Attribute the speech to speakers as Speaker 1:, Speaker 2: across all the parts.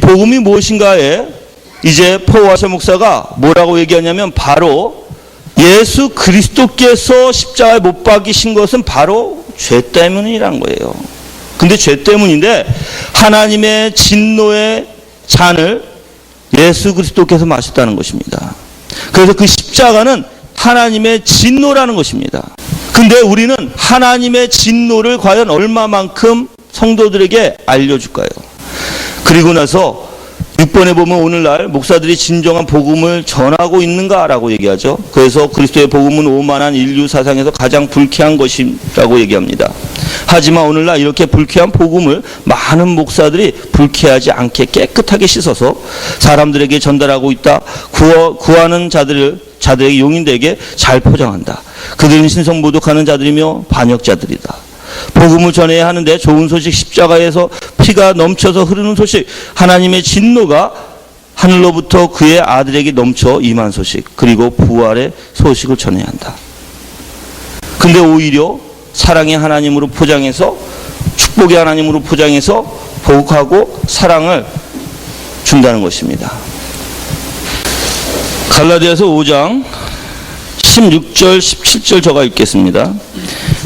Speaker 1: 복음이 무엇인가에 이제 포와셔 목사가 뭐라고 얘기하냐면 바로 예수 그리스도께서 십자가에 못 박이신 것은 바로 죄 때문이란 거예요. 근데 죄 때문인데 하나님의 진노의 잔을 예수 그리스도께서 마셨다는 것입니다. 그래서 그 십자가는 하나님의 진노라는 것입니다. 근데 우리는 하나님의 진노를 과연 얼마만큼 성도들에게 알려줄까요? 그리고 나서 6번에 보면 오늘날 목사들이 진정한 복음을 전하고 있는가라고 얘기하죠. 그래서 그리스도의 복음은 오만한 인류 사상에서 가장 불쾌한 것이라고 얘기합니다. 하지만 오늘날 이렇게 불쾌한 복음을 많은 목사들이 불쾌하지 않게 깨끗하게 씻어서 사람들에게 전달하고 있다. 구하는 자들에게 용인되게 잘 포장한다. 그들은 신성모독하는 자들이며 반역자들이다. 복음을 전해야 하는데 좋은 소식, 십자가에서 피가 넘쳐서 흐르는 소식, 하나님의 진노가 하늘로부터 그의 아들에게 넘쳐 임한 소식, 그리고 부활의 소식을 전해야 한다. 근데 오히려 사랑의 하나님으로 포장해서, 축복의 하나님으로 포장해서 복하고 사랑을 준다는 것입니다. 갈라디아서 5장 16절 17절 저가 읽겠습니다.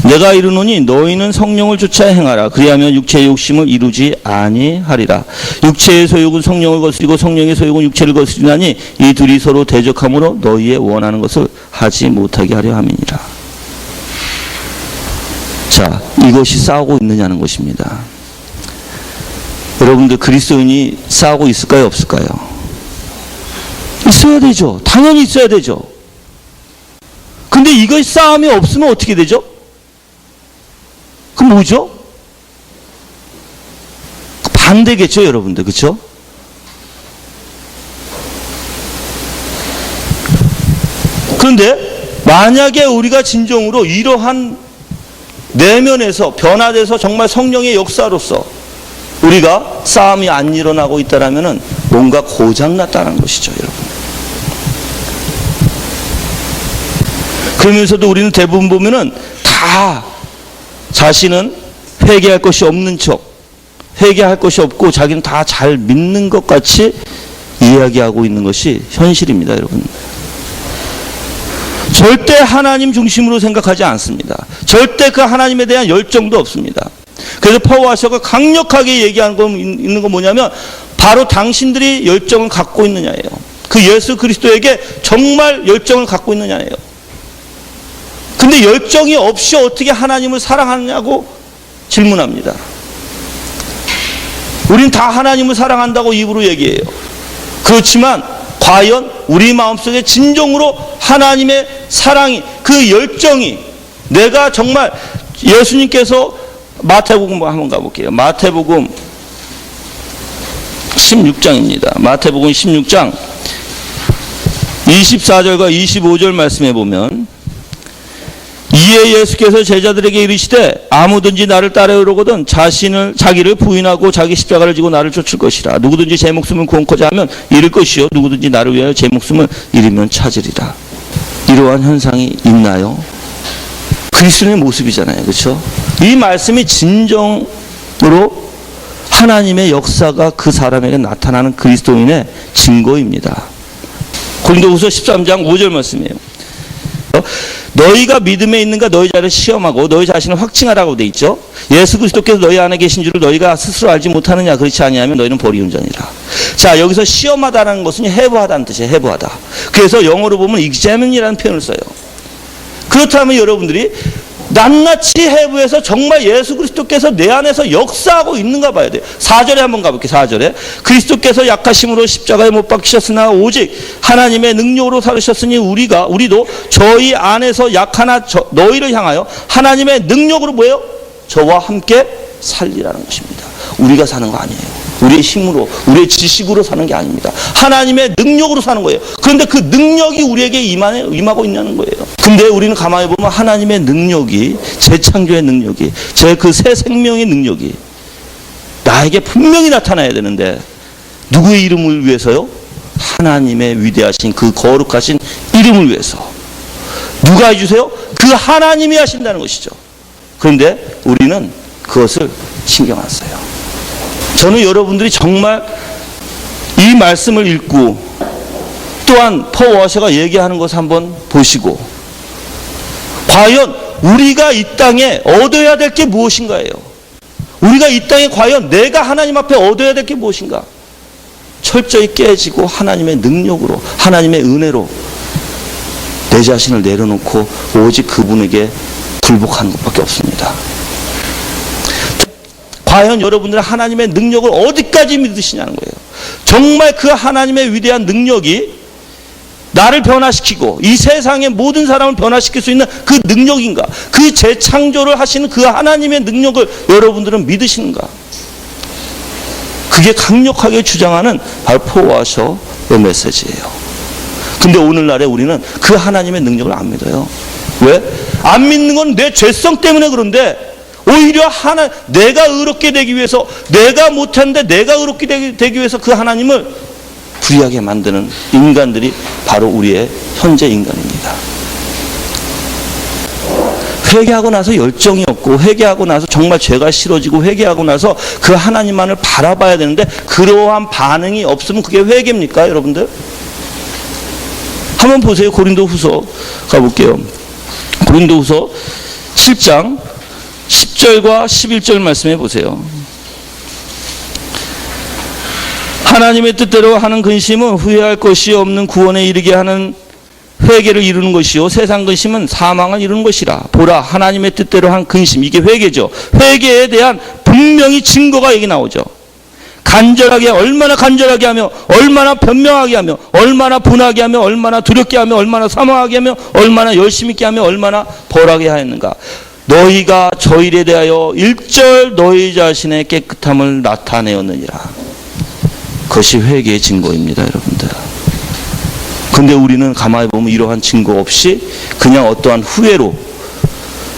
Speaker 1: 내가 이르노니 너희는 성령을 쫓아 행하라. 그리하면 육체의 욕심을 이루지 아니하리라. 육체의 소욕은 성령을 거스리고 성령의 소욕은 육체를 거스리나니 이 둘이 서로 대적함으로 너희의 원하는 것을 하지 못하게 하려 함이니라. 자, 이것이 싸우고 있느냐는 것입니다. 여러분들 그리스도인이 싸우고 있을까요, 없을까요? 있어야 되죠. 당연히 있어야 되죠. 근데 이것이 싸움이 없으면 어떻게 되죠? 그럼 뭐죠? 반대겠죠, 여러분들. 그렇죠? 그런데 만약에 우리가 진정으로 이러한 내면에서 변화돼서 정말 성령의 역사로서 우리가 싸움이 안 일어나고 있다라면은 뭔가 고장났다는 것이죠, 여러분. 그러면서도 우리는 대부분 보면은 다 자신은 회개할 것이 없는 척, 회개할 것이 없고 자기는 다 잘 믿는 것 같이 이야기하고 있는 것이 현실입니다, 여러분. 절대 하나님 중심으로 생각하지 않습니다. 절대 그 하나님에 대한 열정도 없습니다. 그래서 파워하셔가 강력하게 얘기하는 거 있는 건 뭐냐면 바로 당신들이 열정을 갖고 있느냐예요. 그 예수 그리스도에게 정말 열정을 갖고 있느냐예요. 근데 열정이 없이 어떻게 하나님을 사랑하느냐고 질문합니다. 우린 다 하나님을 사랑한다고 입으로 얘기해요. 그렇지만 과연 우리 마음속에 진정으로 하나님의 사랑이, 그 열정이, 내가 정말 예수님께서 마태복음 한번 가볼게요. 마태복음 16장입니다. 마태복음 16장 24절과 25절 말씀해 보면 이에 예수께서 제자들에게 이르시되 아무든지 나를 따르려거든 자기를 부인하고 자기 십자가를 지고 나를 쫓을 것이라. 누구든지 제 목숨을 구원코자 하면 잃을 것이요 누구든지 나를 위하여 제 목숨을 잃으면 찾으리라. 이러한 현상이 있나요? 그리스도의 모습이잖아요. 그렇죠? 이 말씀이 진정으로 하나님의 역사가 그 사람에게 나타나는 그리스도인의 증거입니다. 고린도후서 13장 5절 말씀이에요. 너희가 믿음에 있는가 너희 자를 시험하고 너희 자신을 확증하라고 돼 있죠. 예수 그리스도께서 너희 안에 계신 줄을 너희가 스스로 알지 못하느냐. 그렇지 아니하면 너희는 버리운 자니라. 자, 여기서 시험하다라는 것은 해부하다는 뜻이에요. 해부하다. 그래서 영어로 보면 examine이라는 표현을 써요. 그렇다면 여러분들이 낱낱이 해부해서 정말 예수 그리스도께서 내 안에서 역사하고 있는가 봐야 돼요. 4절에 한번 가볼게요. 4절에 그리스도께서 약하심으로 십자가에 못 박히셨으나 오직 하나님의 능력으로 살으셨으니 우리도 저희 안에서 약하나 너희를 향하여 하나님의 능력으로 뭐예요? 저와 함께 살리라는 것입니다. 우리가 사는 거 아니에요. 우리의 힘으로, 우리의 지식으로 사는 게 아닙니다. 하나님의 능력으로 사는 거예요. 그런데 그 능력이 우리에게 임하고 있냐는 거예요. 근데 우리는 가만히 보면 하나님의 능력이, 재창조의 능력이, 제 그 새 생명의 능력이 나에게 분명히 나타나야 되는데 누구의 이름을 위해서요? 하나님의 위대하신 그 거룩하신 이름을 위해서. 누가 해주세요? 그 하나님이 하신다는 것이죠. 그런데 우리는 그것을 신경 안 써요. 저는 여러분들이 정말 이 말씀을 읽고 또한 폴 워셔가 얘기하는 것을 한번 보시고 과연 우리가 이 땅에 얻어야 될 게 무엇인가예요? 우리가 이 땅에 과연 내가 하나님 앞에 얻어야 될 게 무엇인가? 철저히 깨지고 하나님의 능력으로, 하나님의 은혜로 내 자신을 내려놓고 오직 그분에게 굴복하는 것밖에 없습니다. 과연 여러분들은 하나님의 능력을 어디까지 믿으시냐는 거예요. 정말 그 하나님의 위대한 능력이 나를 변화시키고 이 세상의 모든 사람을 변화시킬 수 있는 그 능력인가? 그 재창조를 하시는 그 하나님의 능력을 여러분들은 믿으시는가? 그게 강력하게 주장하는 바로 폴 워셔의 메시지예요. 근데 오늘날에 우리는 그 하나님의 능력을 안 믿어요. 왜? 안 믿는 건 내 죄성 때문에 그런데 오히려 내가 의롭게 되기 위해서, 내가 못했는데 내가 의롭게 되기 위해서 그 하나님을 불의하게 만드는 인간들이 바로 우리의 현재 인간입니다. 회개하고 나서 열정이 없고, 회개하고 나서 정말 죄가 싫어지고, 회개하고 나서 그 하나님만을 바라봐야 되는데 그러한 반응이 없으면 그게 회개입니까, 여러분들? 한번 보세요. 고린도후서 가볼게요. 고린도후서 7장 10절과 11절 말씀해 보세요. 하나님의 뜻대로 하는 근심은 후회할 것이 없는 구원에 이르게 하는 회개를 이루는 것이요, 세상 근심은 사망을 이루는 것이라. 보라, 하나님의 뜻대로 한 근심, 이게 회개죠. 회개에 대한 분명히 증거가 여기 나오죠. 간절하게, 얼마나 간절하게 하며, 얼마나 변명하게 하며, 얼마나 분하게 하며, 얼마나 두렵게 하며, 얼마나 사모하게 하며, 얼마나 열심히 있게 하며, 얼마나 벌하게 하였는가. 너희가 저 일에 대하여 일절 너희 자신의 깨끗함을 나타내었느니라. 그것이 회개의 증거입니다, 여러분들. 근데 우리는 가만히 보면 이러한 증거 없이 그냥 어떠한 후회로,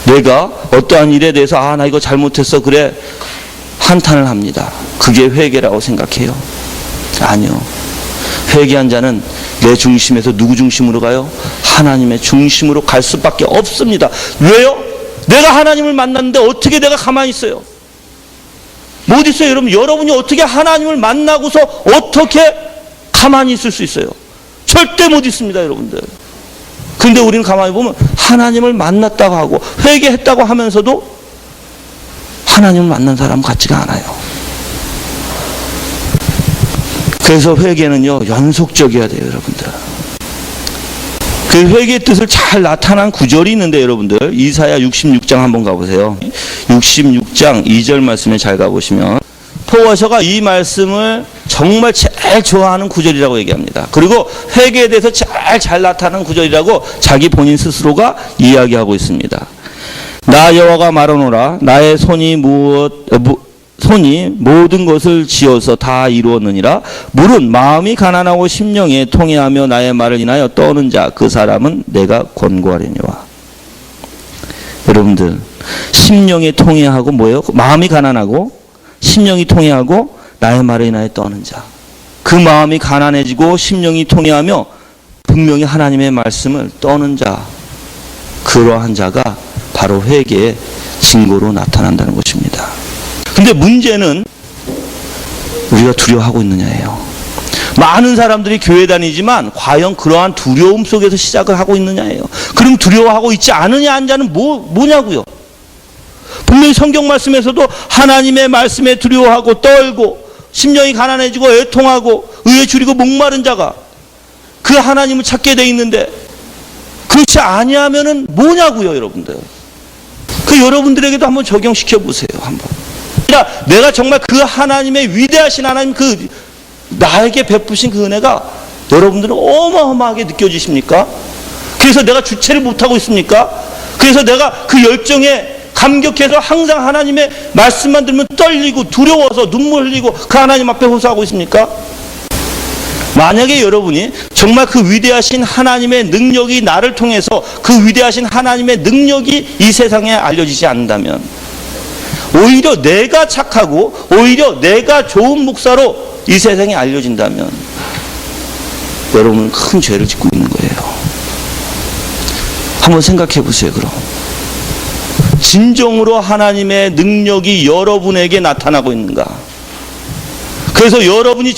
Speaker 1: 내가 어떠한 일에 대해서 나 이거 잘못했어, 그래, 한탄을 합니다. 그게 회개라고 생각해요? 아니요. 회개한 자는 내 중심에서 누구 중심으로 가요? 하나님의 중심으로 갈 수밖에 없습니다. 왜요? 내가 하나님을 만났는데 어떻게 내가 가만히 있어요? 못 있어요, 여러분. 여러분이 어떻게 하나님을 만나고서 어떻게 가만히 있을 수 있어요? 절대 못 있습니다, 여러분들. 근데 우리는 가만히 보면 하나님을 만났다고 하고 회개했다고 하면서도 하나님을 만난 사람 같지가 않아요. 그래서 회개는요, 연속적이어야 돼요, 여러분들. 그 회개의 뜻을 잘 나타난 구절이 있는데, 여러분들 이사야 66장 한번 가보세요. 66장 2절 말씀에 잘 가보시면 폴 워셔가 이 말씀을 정말 제일 좋아하는 구절이라고 얘기합니다. 그리고 회개에 대해서 잘 나타나는 구절이라고 자기 본인 스스로가 이야기하고 있습니다. 나 여호와가 말하노라, 나의 손이 모든 것을 지어서 다 이루었느니라. 물은 마음이 가난하고 심령에 통회하며 나의 말을 인하여 떠는 자, 그 사람은 내가 권고하려니와. 여러분들, 심령에 통회하고 뭐예요? 마음이 가난하고 심령이 통회하고 나의 말을 인하여 떠는 자. 그 마음이 가난해지고 심령이 통회하며 분명히 하나님의 말씀을 떠는 자, 그러한 자가 바로 회개의 증거로 나타난다는 것입니다. 근데 문제는 우리가 두려워하고 있느냐예요. 많은 사람들이 교회 다니지만 과연 그러한 두려움 속에서 시작을 하고 있느냐예요. 그럼 두려워하고 있지 않느냐 한 자는 뭐냐고요. 분명히 성경 말씀에서도 하나님의 말씀에 두려워하고 떨고 심령이 가난해지고 애통하고 의에 줄이고 목마른 자가 그 하나님을 찾게 돼 있는데, 그렇지 아니하면은 뭐냐고요, 여러분들. 그 여러분들에게도 한번 적용시켜 보세요, 한번. 내가 정말 그 하나님의 위대하신 하나님, 그 나에게 베푸신 그 은혜가 여러분들은 어마어마하게 느껴지십니까? 그래서 내가 주체를 못하고 있습니까? 그래서 내가 그 열정에 감격해서 항상 하나님의 말씀만 들으면 떨리고 두려워서 눈물 흘리고 그 하나님 앞에 호소하고 있습니까? 만약에 여러분이 정말 그 위대하신 하나님의 능력이 나를 통해서 그 위대하신 하나님의 능력이 이 세상에 알려지지 않는다면, 오히려 내가 착하고 오히려 내가 좋은 목사로 이 세상에 알려진다면 여러분은 큰 죄를 짓고 있는 거예요. 한번 생각해 보세요. 그럼 진정으로 하나님의 능력이 여러분에게 나타나고 있는가? 그래서 여러분이